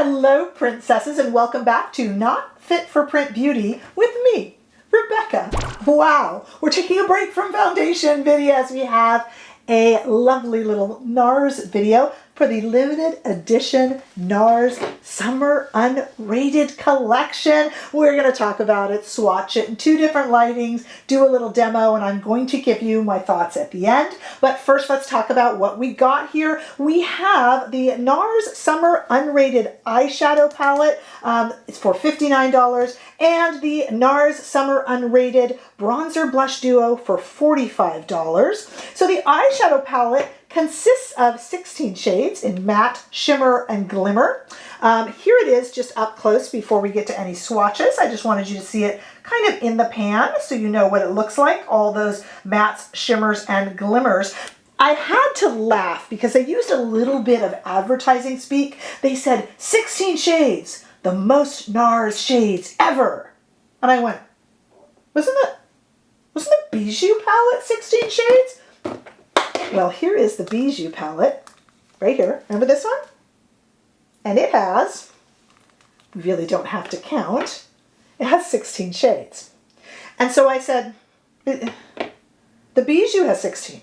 Hello, princesses, and welcome back to Not Fit for Print Beauty with me, Rebecca. Wow, we're taking a break from foundation videos. We have a lovely little Nars video for the limited edition Nars Summer Unrated collection. We're going to talk about it, swatch it in two different lightings, do a little demo, and I'm going to give you my thoughts at the end. But first, let's talk about what we got here. We have the Nars Summer Unrated Eyeshadow Palette. It's for $59, and the Nars Summer Unrated Bronzer Blush Duo for $45. So the eyeshadow palette consists of 16 shades in matte, shimmer, and glimmer. Here it is just up close before we get to any swatches. I just wanted you to see it kind of in the pan so you know what it looks like, all those mattes, shimmers, and glimmers. I had to laugh because they used a little bit of advertising speak. They said 16 shades, the most Nars shades ever. And I went, wasn't the Bijou palette 16 shades? Well, here is the Bijou palette, right here. Remember this one? And it has, you really don't have to count, it has 16 shades. And so I said, the Bijou has 16.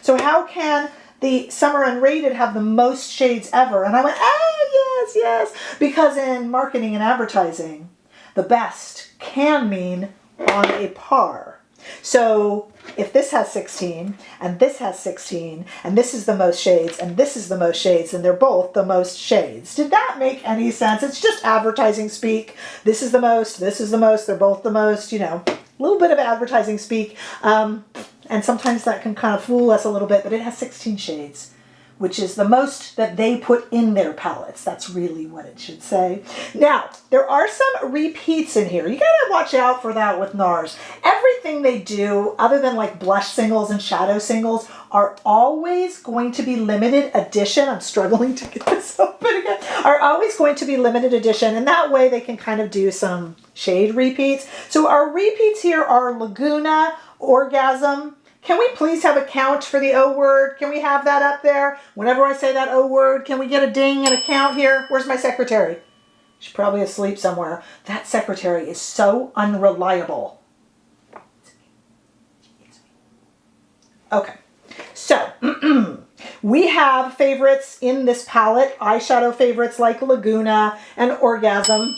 So how can the Summer Unrated have the most shades ever? And I went, yes, yes. Because in marketing and advertising, the best can mean on a par. So if this has 16 and this has 16 and this is the most shades and this is the most shades and they're both the most shades. Did that make any sense? It's just advertising speak. This is the most, this is the most, they're both the most, you know, a little bit of advertising speak. And sometimes that can kind of fool us a little bit, but it has 16 shades, which is the most that they put in their palettes. That's really what it should say. Now, there are some repeats in here. You gotta watch out for that with Nars. Everything they do, other than like blush singles and shadow singles, are always going to be limited edition. I'm struggling to get this open again. Are always going to be limited edition, and that way they can kind of do some shade repeats. So our repeats here are Laguna, Orgasm. Can we please have a count for the O word? Can we have that up there? Whenever I say that O word, can we get a ding and a count here? Where's my secretary? She's probably asleep somewhere. That secretary is so unreliable. Okay, so we have favorites in this palette, eyeshadow favorites like Laguna and Orgasm.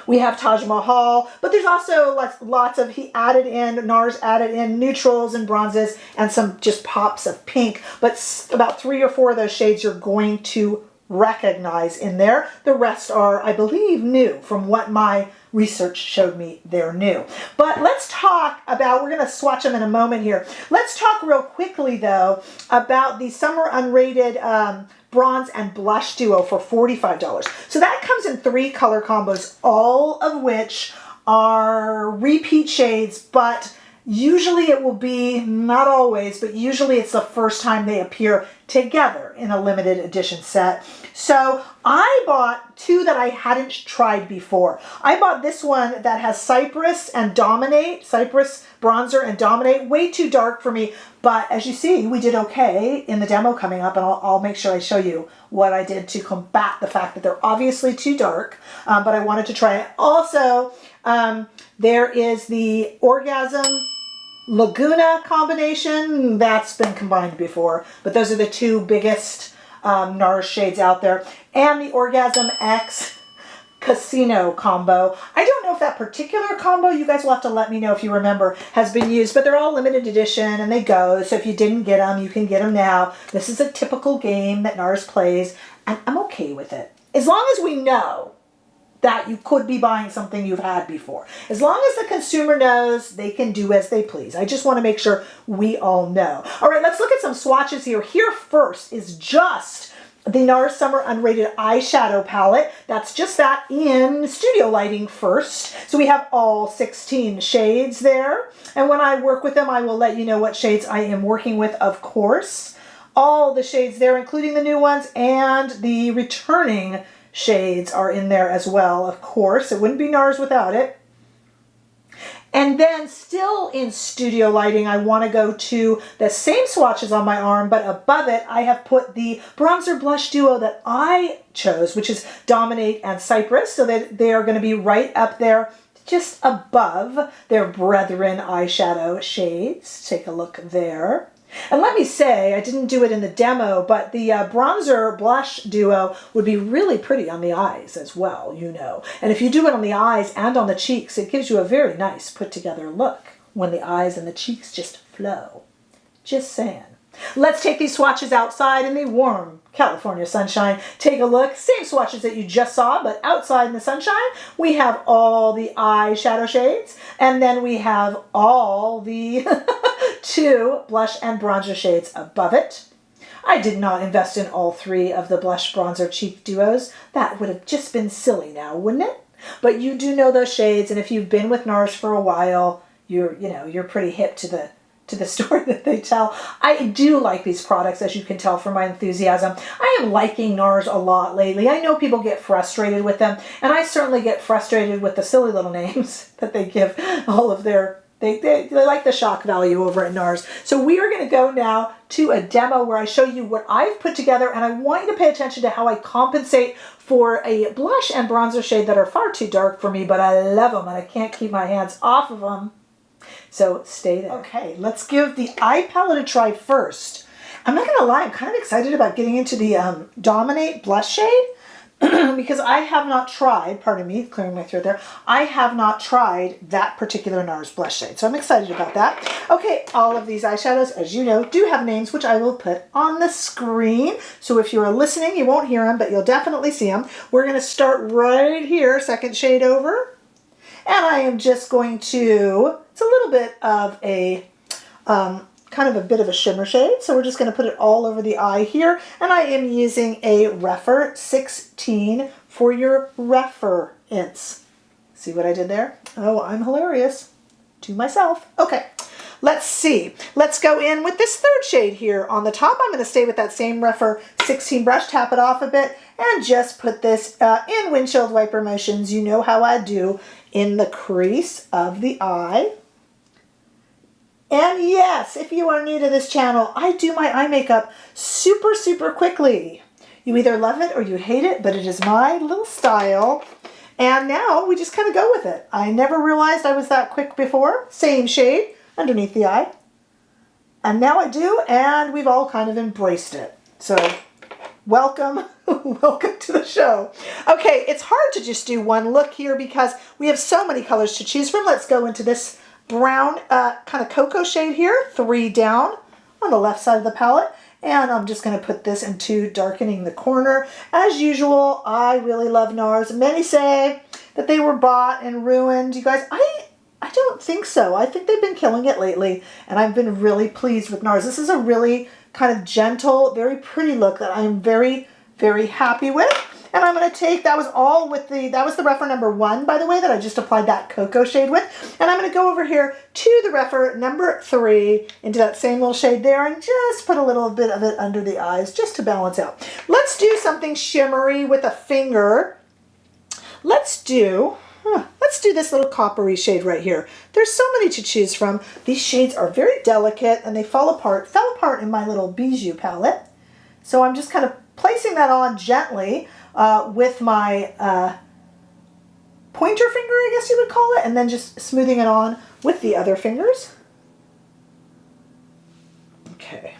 We have Taj Mahal, but there's also lots of, Nars added in neutrals and bronzes and some just pops of pink, but about 3 or 4 of those shades you're going to recognize in there. The rest are, I believe, new from what my research showed me they're new. But let's talk about, we're going to swatch them in a moment here. Let's talk real quickly though about the Summer Unrated Bronze and Blush Duo for $45. So that comes in 3 color combos, all of which are repeat shades, but usually it will be, not always, but usually it's the first time they appear together in a limited edition set. So I bought 2 that I hadn't tried before. I bought this one that has Cypress and Dominate, Cypress bronzer and Dominate, way too dark for me, but as you see, we did okay in the demo coming up, and I'll make sure I show you what I did to combat the fact that they're obviously too dark, but I wanted to try it. Also, there is the Orgasm Laguna combination. That's been combined before, but those are the 2 biggest Nars shades out there. And the Orgasm X Casino combo. I don't know if that particular combo, you guys will have to let me know if you remember, has been used, but they're all limited edition and they go. So if you didn't get them, you can get them now. This is a typical game that Nars plays, and I'm okay with it. As long as we know that you could be buying something you've had before. As long as the consumer knows, they can do as they please. I just want to make sure we all know. All right, let's look at some swatches here. Here first is just the Nars Summer Unrated Eyeshadow Palette. That's just that in studio lighting first. So we have all 16 shades there. And when I work with them, I will let you know what shades I am working with, of course. All the shades there, including the new ones, and the returning shades are in there as well, of course. It wouldn't be Nars without it. And then still in studio lighting, I want to go to the same swatches on my arm, but above it, I have put the bronzer blush duo that I chose, which is Dominate and Cypress, so that they are going to be right up there, just above their brethren eyeshadow shades. Take a look there. And let me say, I didn't do it in the demo, but the bronzer blush duo would be really pretty on the eyes as well, you know. And if you do it on the eyes and on the cheeks, it gives you a very nice put together look when the eyes and the cheeks just flow. Just saying. Let's take these swatches outside in the warm California sunshine. Take a look. Same swatches that you just saw, but outside in the sunshine, we have all the eyeshadow shades, and then we have all the 2 blush and bronzer shades above it. I did not invest in all 3 of the blush bronzer cheek duos. That would have just been silly now, wouldn't it? But you do know those shades, and if you've been with Nars for a while, you're pretty hip to the story that they tell. I do like these products, as you can tell from my enthusiasm. I am liking Nars a lot lately. I know people get frustrated with them, and I certainly get frustrated with the silly little names that they give all of their... They like the shock value over at Nars. So we are going to go now to a demo where I show you what I've put together, and I want you to pay attention to how I compensate for a blush and bronzer shade that are far too dark for me, but I love them and I can't keep my hands off of them. So stay there. Okay, let's give the eye palette a try first. I'm not going to lie, I'm kind of excited about getting into the Dominate blush shade because I have not tried, pardon me, clearing my throat there, I have not tried that particular Nars blush shade. So I'm excited about that. Okay, all of these eyeshadows, as you know, do have names, which I will put on the screen. So if you are listening, you won't hear them, but you'll definitely see them. We're going to start right here, second shade over. And I am just going to, it's a little bit of a, kind of a bit of a shimmer shade. So we're just going to put it all over the eye here. And I am using a Rephr 16 for your reference. See what I did there? Oh, I'm hilarious to myself. Okay, let's see. Let's go in with this third shade here on the top. I'm going to stay with that same Rephr 16 brush, tap it off a bit, and just put this in windshield wiper motions. You know how I do, in the crease of the eye. And yes, if you are new to this channel, I do my eye makeup super, super quickly. You either love it or you hate it, but it is my little style. And now we just kind of go with it. I never realized I was that quick before. Same shade underneath the eye. And now I do, and we've all kind of embraced it. So welcome, welcome to the show. Okay, it's hard to just do one look here because we have so many colors to choose from. Let's go into this brown kind of cocoa shade here, 3 down on the left side of the palette. And I'm just going to put this into darkening the corner. As usual, I really love Nars. Many say that they were bought and ruined. You guys, I don't think so. I think they've been killing it lately, and I've been really pleased with Nars. This is a really kind of gentle, very pretty look that I'm very, very happy with. And I'm going to take, that was all with the, that was the Rephr number 1, by the way, that I just applied that cocoa shade with. And I'm going to go over here to the Rephr number 3 into that same little shade there and just put a little bit of it under the eyes just to balance out. Let's do something shimmery with a finger. Let's do this little coppery shade right here. There's so many to choose from. These shades are very delicate and they fell apart in my little bijou palette. So I'm just kind of placing that on gently with my pointer finger, I guess you would call it, and then just smoothing it on with the other fingers. Okay.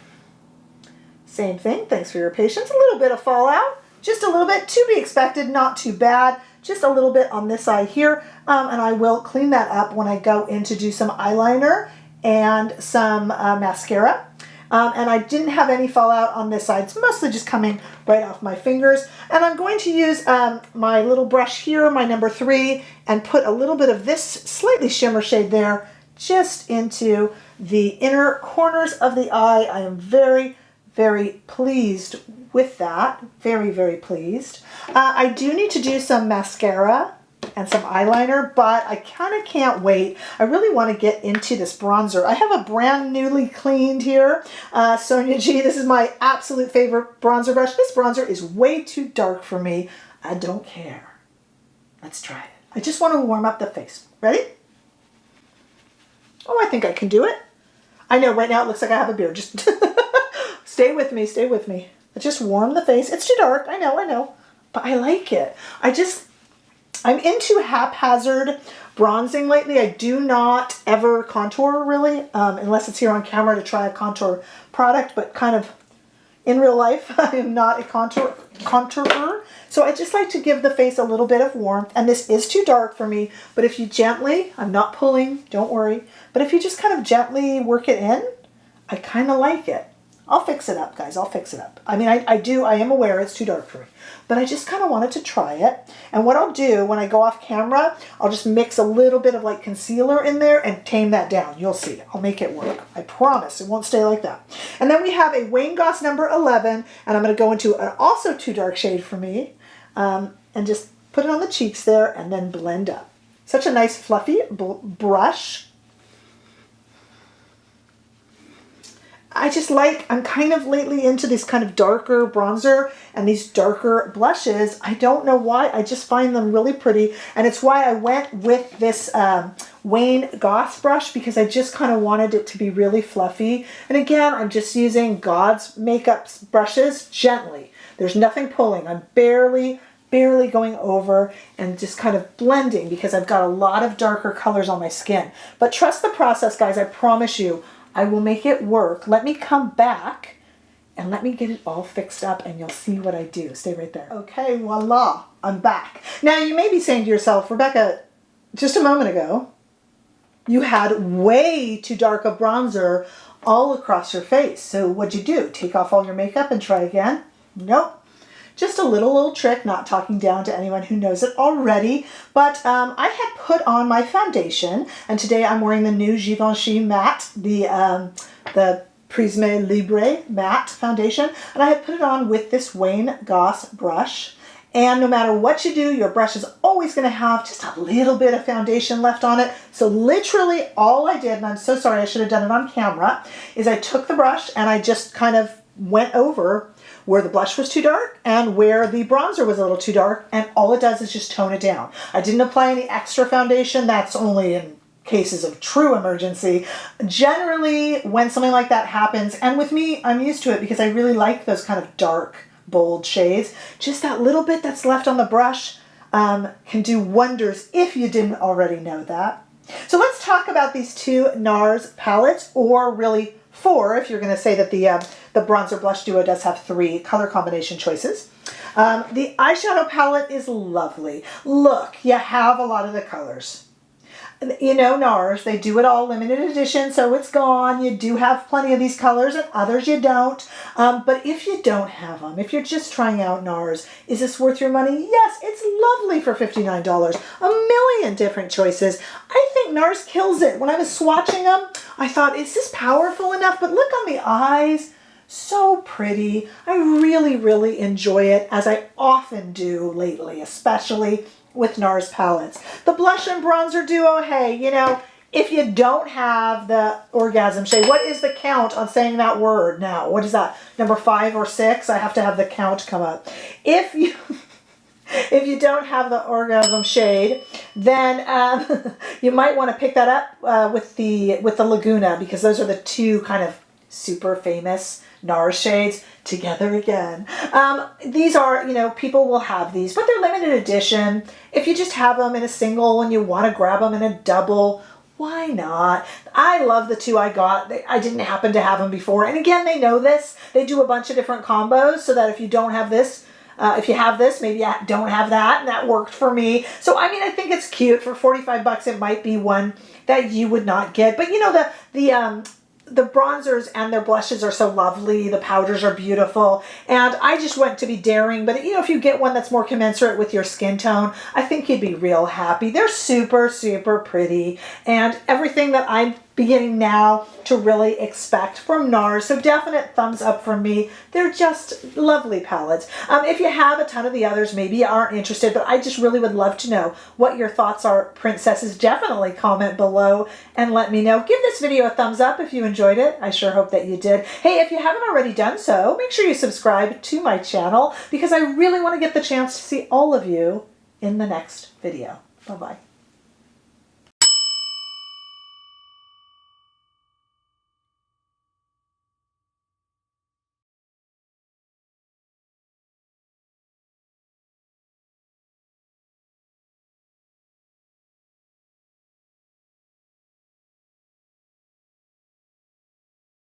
Same thing. Thanks for your patience. A little bit of fallout. Just a little bit. To be expected. Not too bad. Just a little bit on this eye here. And I will clean that up when I go in to do some eyeliner and some mascara. And I didn't have any fallout on this side. It's mostly just coming right off my fingers. And I'm going to use my little brush here, my number 3, and put a little bit of this slightly shimmer shade there just into the inner corners of the eye. I am very, very pleased with that. Very, very pleased. I do need to do some mascara and some eyeliner, but I kind of can't wait. I really want to get into this bronzer. I have a brand newly cleaned here, Sonia G. This is my absolute favorite bronzer brush. This bronzer is way too dark for me. I don't care. Let's try it. I just want to warm up the face. Ready? Oh, I think I can do it. I know right now it looks like I have a beard. Just stay with me, stay with me. Just warm the face. It's too dark, I know. But I like it. I'm into haphazard bronzing lately. I do not ever contour really, unless it's here on camera to try a contour product, but kind of in real life, I am not a contourer. So I just like to give the face a little bit of warmth, and this is too dark for me, but if you gently, I'm not pulling, don't worry, but if you just kind of gently work it in, I kind of like it. I'll fix it up, guys, I'll fix it up. I mean, I am aware it's too dark for me, but I just kind of wanted to try it. And what I'll do when I go off camera, I'll just mix a little bit of like concealer in there and tame that down. You'll see, I'll make it work. I promise it won't stay like that. And then we have a Wayne Goss number 11, and I'm gonna go into an also too dark shade for me, and just put it on the cheeks there and then blend up. Such a nice fluffy brush. I'm kind of lately into this kind of darker bronzer and these darker blushes. I don't know why, I just find them really pretty. And it's why I went with this Wayne Goss brush, because I just kind of wanted it to be really fluffy. And again, I'm just using God's makeup brushes gently. There's nothing pulling. I'm barely going over and just kind of blending because I've got a lot of darker colors on my skin. But trust the process, guys, I promise you. I will make it work. Let me come back and let me get it all fixed up and you'll see what I do. Stay right there. Okay, voila, I'm back. Now you may be saying to yourself, Rebecca, just a moment ago, you had way too dark a bronzer all across your face. So what'd you do? Take off all your makeup and try again? Nope. Just a little trick, not talking down to anyone who knows it already, but I had put on my foundation, and today I'm wearing the new Givenchy matte, the Prisme Libre matte foundation, and I had put it on with this Wayne Goss brush, and no matter what you do, your brush is always going to have just a little bit of foundation left on it. So literally all I did, and I'm so sorry I should have done it on camera, is I took the brush and I just kind of went over where the blush was too dark and where the bronzer was a little too dark, and all it does is just tone it down. I didn't apply any extra foundation. That's only in cases of true emergency. Generally, when something like that happens, and with me, I'm used to it because I really like those kind of dark, bold shades, just that little bit that's left on the brush can do wonders if you didn't already know that. So let's talk about these two Nars palettes, or really 4 if you're going to say that the bronzer blush duo does have 3 color combination choices. The eyeshadow palette is lovely. Look, you have a lot of the colors. You know, Nars, they do it all limited edition, so it's gone. You do have plenty of these colors and others you don't. But if you don't have them, if you're just trying out Nars, is this worth your money? Yes, it's lovely for $59. A million different choices. I think Nars kills it. When I was swatching them, I thought, is this powerful enough? But look on the eyes. So pretty. I really enjoy it, as I often do lately, especially with Nars palettes. The blush and bronzer duo, hey, you know, if you don't have the orgasm shade, what is the count on saying that word now? What is that, number 5 or 6? I have to have the count come up. If you don't have the orgasm shade, then you might want to pick that up with the Laguna, because those are the 2 kind of super famous Nars shades. Together again. These are, you know, people will have these, but they're limited edition. If you just have them in a single and you want to grab them in a double, why not? I love the 2 I got. I didn't happen to have them before. And again, they know this. They do a bunch of different combos so that if you don't have this, if you have this, maybe you don't have that, and that worked for me. So, I mean, I think it's cute. For 45 bucks, it might be one that you would not get. But, you know, the bronzers and their blushes are so lovely. The powders are beautiful. And I just went to be daring. But, you know, if you get one that's more commensurate with your skin tone, I think you'd be real happy. They're super pretty. And everything that I'm beginning now to really expect from Nars. So definite thumbs up from me. They're just lovely palettes. If you have a ton of the others, maybe you aren't interested, but I just really would love to know what your thoughts are, princesses. Definitely comment below and let me know. Give this video a thumbs up if you enjoyed it. I sure hope that you did. Hey, if you haven't already done so, make sure you subscribe to my channel, because I really want to get the chance to see all of you in the next video. Bye-bye.